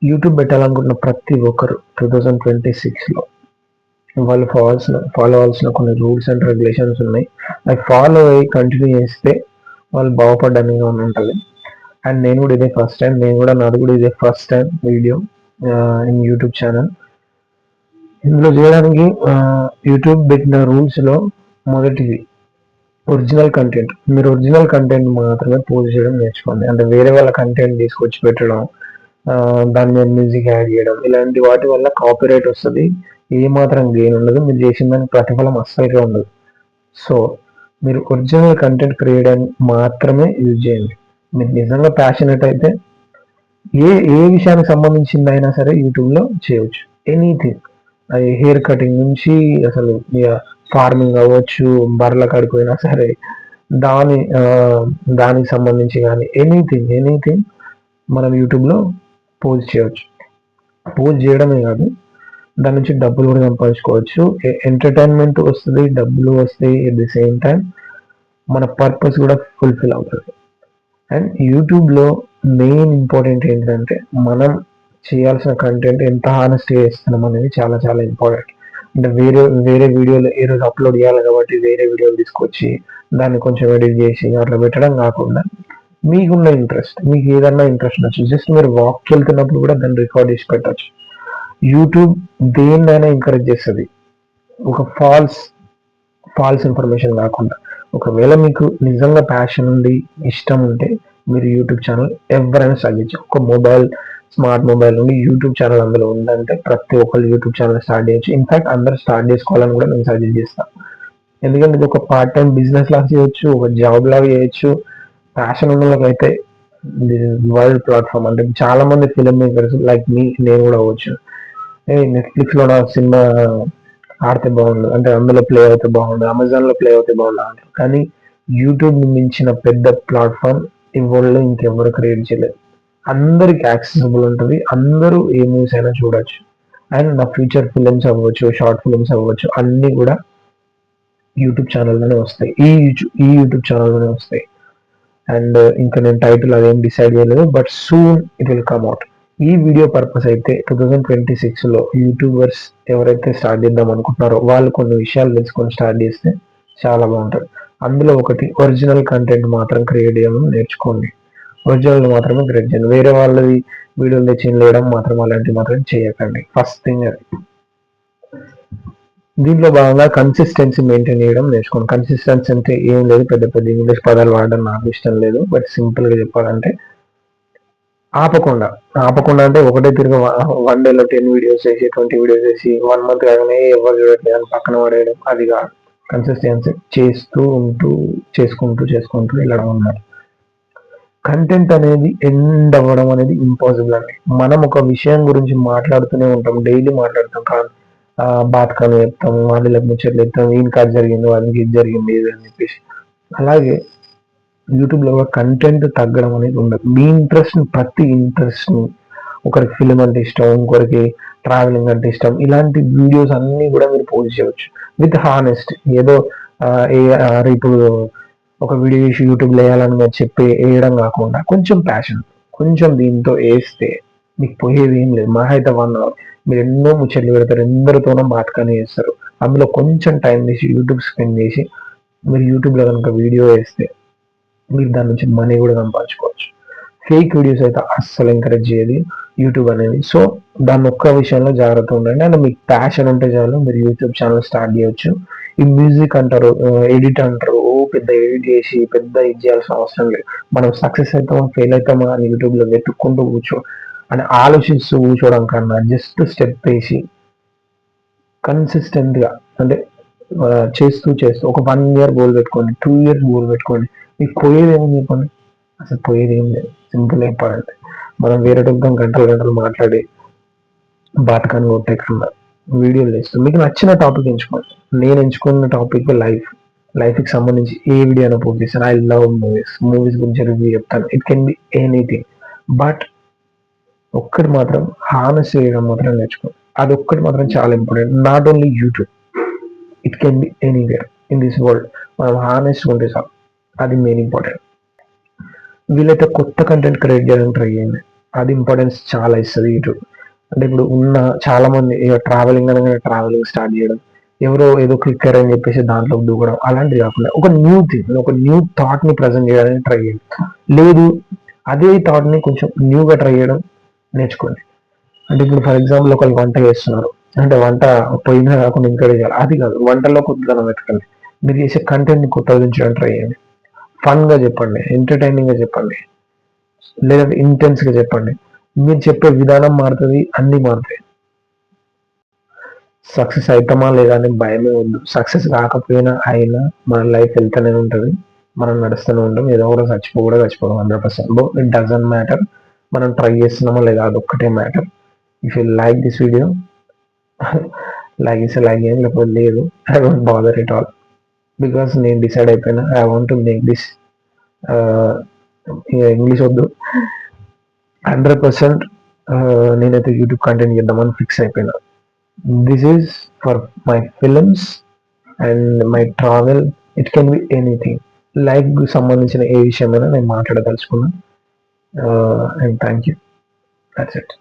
YouTube పెట్టాలనుకుంటున్న ప్రతి ఒక్కరు 2026లో వాళ్ళు ఫాలో అవ్వాల్సిన కొన్ని రూల్స్ అండ్ రెగ్యులేషన్స్ ఉన్నాయి. అవి ఫాలో అయ్యి కంటిన్యూ చేస్తే వాళ్ళు బాగుపడ్డానికి ఉంటుంది. అండ్ నేను కూడా ఇదే ఫస్ట్ టైం, నాది కూడా ఇదే first time video in YouTube channel. ఇందులో చేయడానికి యూట్యూబ్ పెట్టిన రూల్స్లో మొదటిది ఒరిజినల్ కంటెంట్. మీరు ఒరిజినల్ కంటెంట్ మాత్రమే పోస్ట్ చేయడం నేర్చుకోండి. అంటే వేరే వాళ్ళ కంటెంట్ తీసుకొచ్చి పెట్టడం, దాని మీద మ్యూజిక్ యాడ్ చేయడం, ఇలాంటి వాటి వల్ల కాపీరైట్ వస్తుంది. ఏ మాత్రం గెయిన్ ఉండదు, మీరు చేసిన దానికి ప్రతిఫలం అస్సలుగా ఉండదు. సో మీరు ఒరిజినల్ కంటెంట్ క్రియేట్ మాత్రమే యూజ్ చేయండి. మీరు నిజంగా ప్యాషనెట్ అయితే ఏ విషయానికి సంబంధించింది అయినా సరే యూట్యూబ్లో చేయవచ్చు. ఎనీథింగ్, అది హెయిర్ కటింగ్ నుంచి అసలు ఫార్మింగ్ అవ్వచ్చు, బర్రెల కాడికి పోయినా సరే దానికి సంబంధించి కానీ ఎనీథింగ్ మనం యూట్యూబ్లో పోస్ట్ చేయవచ్చు. పోస్ట్ చేయడమే కాదు, దాని నుంచి డబ్బులు కూడా సంపాదించుకోవచ్చు. ఎంటర్టైన్మెంట్ వస్తుంది, డబ్బులు వస్తాయి, ఎట్ ది సేమ్ టైం మన పర్పస్ కూడా ఫుల్ఫిల్ అవుతుంది. అండ్ యూట్యూబ్లో మెయిన్ ఇంపార్టెంట్ ఏంటంటే మనం చేయాల్సిన కంటెంట్ ఎంత హానెస్ట్గా చేస్తున్నాం అనేది చాలా చాలా ఇంపార్టెంట్. అంటే వేరే వీడియోలు ఈరోజు అప్లోడ్ చేయాలి కాబట్టి వేరే వీడియోలు తీసుకొచ్చి దాన్ని కొంచెం ఎడిట్ చేసి అట్లా పెట్టడం కాకుండా, మీకున్న ఇంట్రెస్ట్, మీకు ఏదన్నా ఇంట్రెస్ట్ వచ్చు, జస్ట్ మీరు వాక్కి వెళ్తున్నప్పుడు కూడా దాన్ని రికార్డ్ చేసి పెట్టచ్చు. యూట్యూబ్ దేన్నైనా ఎంకరేజ్ చేస్తుంది, ఒక ఫాల్స్ ఇన్ఫర్మేషన్ కాకుండా. ఒకవేళ మీకు నిజంగా ప్యాషన్ ఉండి ఇష్టం ఉంటే మీరు యూట్యూబ్ ఛానల్ ఎవరైనా స్టార్ట్ చేయొచ్చు. ఒక స్మార్ట్ మొబైల్ నుండి యూట్యూబ్ ఛానల్ అందులో ఉందంటే ప్రతి ఒక్కరు యూట్యూబ్ ఛానల్ స్టార్ట్ చేయొచ్చు. ఇన్ఫాక్ట్ అందరూ స్టార్ట్ చేసుకోవాలని కూడా నేను సజెస్ట్ చేస్తాను. ఎందుకంటే ఇది ఒక పార్ట్ టైం బిజినెస్ లాగా చేయొచ్చు, ఒక జాబ్ లాగా చేయొచ్చు. ప్యాషన్ ఉన్న వాళ్ళకైతే వరల్డ్ ప్లాట్ఫామ్. అంటే చాలా మంది ఫిల్మ్ మేకర్స్ లైక్ నేను కూడా అవ్వచ్చు. నెట్ఫ్లిక్స్ లో నా సినిమా ఆడితే బాగుండు, అంటే అందులో ప్లే అయితే బాగుండు, అమెజాన్ లో ప్లే అయితే బాగుండు అంటారు. కానీ యూట్యూబ్ మించిన పెద్ద ప్లాట్ఫామ్ ఈ వరల్డ్ లో ఇంకెవరు క్రియేట్ చేయలేదు. అందరికి యాక్సెసిబుల్ ఉంటుంది, అందరూ ఏ మూవీస్ అయినా చూడొచ్చు. అండ్ నా ఫ్యూచర్ ఫిలిమ్స్ అవ్వచ్చు, షార్ట్ ఫిలిమ్స్ అవ్వచ్చు, అన్ని కూడా యూట్యూబ్ ఛానల్లోనే వస్తాయి. ఈ యూట్యూబ్ ఛానల్లోనే వస్తాయి. అండ్ ఇంకా నేను టైటిల్ అదేం డిసైడ్ చేయలేదు, but soon it will come out. ఈ వీడియో పర్పస్ అయితే 2026లో యూట్యూబర్స్ ఎవరైతే స్టార్ట్ చేద్దాం అనుకుంటున్నారో వాళ్ళు కొన్ని విషయాలు తెలుసుకొని స్టార్ట్ చేస్తే చాలా బాగుంటుంది. అందులో ఒకటి, ఒరిజినల్ కంటెంట్ మాత్రం క్రియేట్ చేయడం నేర్చుకోండి. ఒరిజినల్ మాత్రమే క్రియేట్ చేయండి. వేరే వాళ్ళది వీడియోలు తెచ్చి లేయడం మాత్రం అలాంటివి మాత్రం చేయకండి. ఫస్ట్ థింగ్ అది. దీంట్లో భాగంగా కన్సిస్టెన్సీ మెయింటైన్ చేయడం నేర్చుకోండి. కన్సిస్టెన్సీ అంటే ఏం లేదు, పెద్ద పెద్ద ఇంగ్లీష్ పదాలు వాడడం నాకు ఇష్టం లేదు. బట్ సింపుల్గా చెప్పాలంటే ఆపకుండా అంటే ఒకటే తిరిగి 1 డేలో 10 వీడియోస్ వేసి 20 వీడియోస్ వేసి 1 మంత్ కాగానే ఎవరు చూడట్లేదు అని పక్కన పడేయడం, అది కాదు. కన్సిస్టెన్సీ చేసుకుంటూ వెళ్ళడం అన్నారు. కంటెంట్ అనేది ఎండ్ అవ్వడం అనేది ఇంపాసిబుల్ అండి. మనం ఒక విషయం గురించి మాట్లాడుతూనే ఉంటాం, డైలీ మాట్లాడుతాం. కానీ బాతకాలు చెప్తాము, వాళ్ళకి ముచ్చట్లు చెప్తాము, ఈయనకి అది జరిగింది, వాళ్ళకి ఇది జరిగింది ఇది అని చెప్పేసి. అలాగే యూట్యూబ్లో కంటెంట్ తగ్గడం అనేది ఉండదు. మీ ప్రతి ఇంట్రెస్ట్ని, ఒకరికి ఫిలిం అంటే ఇష్టం, ఇంకొకరికి ట్రావెలింగ్ అంటే ఇష్టం, ఇలాంటి వీడియోస్ అన్నీ కూడా మీరు పోస్ట్ చేయవచ్చు విత్ హానెస్ట్. ఏదో ఇప్పుడు ఒక వీడియో చేసి యూట్యూబ్లో వేయాలని మీరు చెప్పి వేయడం కాకుండా కొంచెం ప్యాషన్, కొంచెం దీంతో వేస్తే మీకు పోయేది ఏం లేదు. మహా అయితే 1 అవర్ మీరు ఎన్నో ముచ్చట్లు పెడతారు, ఎందరితోనో మాటకానే చేస్తారు. అందులో కొంచెం టైం తీసి యూట్యూబ్ స్పెండ్ చేసి మీరు యూట్యూబ్లో కనుక వీడియో వేస్తే మీరు దాని నుంచి మనీ కూడా సంపాదించుకోవచ్చు. ఫేక్ వీడియోస్ అయితే అస్సలు ఎంకరేజ్ చేయదు యూట్యూబ్ అనేది. సో దాని ఒక్క విషయంలో జాగ్రత్త ఉండండి. అండ్ మీకు ప్యాషన్ ఉంటే చాలు, మీరు యూట్యూబ్ ఛానల్ స్టార్ట్ చేయొచ్చు. ఈ మ్యూజిక్ అంటారు, ఎడిట్ అంటారు, పెద్ద ఎడిట్ చేసి పెద్ద ఇది చేయాల్సిన అవసరం లేదు. మనం సక్సెస్ అవుతామా ఫెయిల్ అవుతామా అని యూట్యూబ్లో వెతుక్కుంటూ అని ఆలోచిస్తూ కూర్చోవడం కన్నా జస్ట్ స్టెప్ వేసి కన్సిస్టెంట్గా, అంటే చేస్తూ ఒక 1 ఇయర్ గోల్ పెట్టుకోండి, 2 ఇయర్స్ గోల్ పెట్టుకోండి. మీకు పోయేది ఏమో చెప్పండి, అసలు పోయేది ఏం లేదు. సింపుల్ చెప్పాలంటే మనం వేరే గంటలు మాట్లాడి బాటకాన్ని కొట్టే కన్నా వీడియోలు చేస్తాం. మీకు నచ్చిన టాపిక్ ఎంచుకోండి. నేను ఎంచుకున్న టాపిక్ లైఫ్కి సంబంధించి ఏ వీడియో అయినా పోస్ట్ చేస్తాను. ఐ లవ్ మూవీస్ గురించి రివ్యూ చెప్తాను. It can be anything. But ఒక్కటి మాత్రం హానెస్ట్ చేయడం మాత్రం నేర్చుకోండి. అది ఒక్కటి మాత్రం చాలా important. Not only YouTube, it can B anywhere in this world. మనం హానెస్ట్ ఉంటే చాలు, అది మెయిన్ ఇంపార్టెంట్. వీలైతే కొత్త కంటెంట్ క్రియేట్ చేయడానికి ట్రై చేయండి. అది ఇంపార్టెన్స్ చాలా ఇస్తుంది యూట్యూబ్. అంటే ఇప్పుడు ఉన్న చాలా మంది ట్రావెలింగ్ అనగానే ట్రావెలింగ్ స్టార్ట్ చేయడం, ఎవరో ఏదో క్లిక్కర్ అని చెప్పేసి దాంట్లో దూకడం, అలాంటివి కాకుండా ఒక న్యూ థింగ్, ఒక న్యూ థాట్ ని ప్రజెంట్ చేయడానికి ట్రై చేయండి. లేదు అదే థాట్ ని కొంచెం న్యూగా ట్రై చేయడం నేర్చుకోండి. అంటే ఇప్పుడు ఫర్ ఎగ్జాంపుల్ ఒకళ్ళు వంట చేస్తున్నారు, అంటే వంట పోయినా కాకుండా ఇంకడే చేయాలి, అది కాదు, వంటలో కొత్తదనం వెతకండి. మీరు చేసే కంటెంట్ ని కొత్తగా ఉంచడానికి ట్రై చేయండి. ఫన్ గా చెప్పండి, ఎంటర్టైనింగ్ గా చెప్పండి, లేదంటే ఇంటెన్స్ గా చెప్పండి. మీరు చెప్పే విధానం మారుతుంది, అన్ని మారుతాయి. సక్సెస్ అవుతామా లేదా అని భయమే వద్దు. సక్సెస్ కాకపోయినా అయినా మన లైఫ్ వెళ్తూనే ఉంటుంది, మనం నడుస్తూనే ఉంటాం. ఏదో కూడా చచ్చిపోవడం 100%. ఇట్ డజంట్ మ్యాటర్, మనం ట్రై చేస్తున్నామా లేదా అదొక్కటే matter. If you like this video, like ఇస్తే లైక్ చేయండి, లేకపోతే లేదు. I don't bother it all, because నేను డిసైడ్ అయిపోయినా I want to make this. English వద్దు, 100% నేనైతే యూట్యూబ్ కంటెంట్ చేద్దామని ఫిక్స్ అయిపోయినా. This is for my films and my travel. It can be anything. Life సంబంధించిన ఏ విషయమైనా నేను మాట్లాడదలుచుకున్నా. And thank you. That's it.